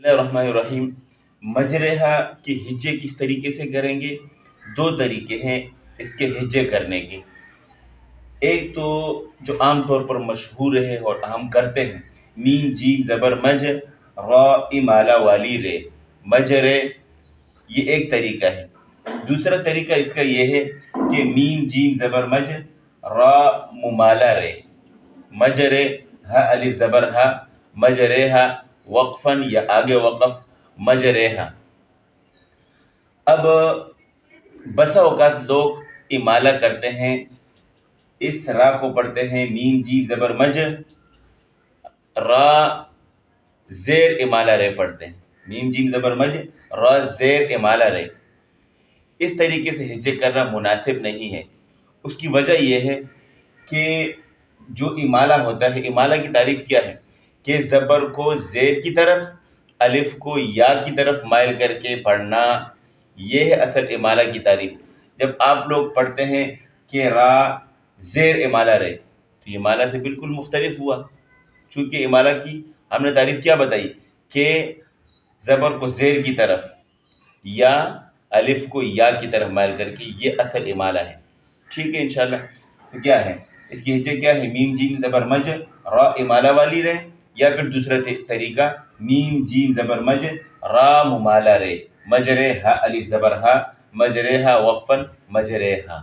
بسم اللہ الرحمن الرحیم۔ مجرحہ کے ہجے کس طریقے سے کریں گے؟ دو طریقے ہیں اس کے ہجے کرنے کے۔ ایک تو جو عام طور پر مشہور ہے اور ہم کرتے ہیں، میم جیم زبر مج را امالہ والی رے، مجرے، یہ ایک طریقہ ہے۔ دوسرا طریقہ اس کا یہ ہے کہ میم جیم زبر مج را ممالہ رے، مجرے ہا الف زبر ہا، مجرے ہا وقفاً یا آگے وقف، مجرحہ۔ اب بسا اوقات لوگ امالہ کرتے ہیں، اس را کو پڑھتے ہیں میم جیم زبر مج، را زیر امالہ رے پڑھتے ہیں، میم جیم زبر مج را زیر امالہ رے۔ اس طریقے سے ہجے کرنا مناسب نہیں ہے۔ اس کی وجہ یہ ہے کہ جو امالہ ہوتا ہے، امالہ کی تعریف کیا ہے کہ زبر کو زیر کی طرف، الف کو یا کی طرف مائل کر کے پڑھنا، یہ ہے اصل امالہ کی تعریف۔ جب آپ لوگ پڑھتے ہیں کہ را زیر امالہ رے، تو امالہ سے بالکل مختلف ہوا، چونکہ امالہ کی ہم نے تعریف کیا بتائی کہ زبر کو زیر کی طرف یا الف کو یا کی طرف مائل کر کے، یہ اصل امالہ ہے۔ ٹھیک ہے انشاءاللہ۔ تو کیا ہے اس کی ہجے؟ کیا ہے؟ میم جیم زبر مج را امالہ والی رے، یا پھر دوسرا طریقہ میم جیم زبر مج را ممالہ رے، مجرے ہا الف زبر ہا، مجرے ہا وقفاً، مجرے ہا۔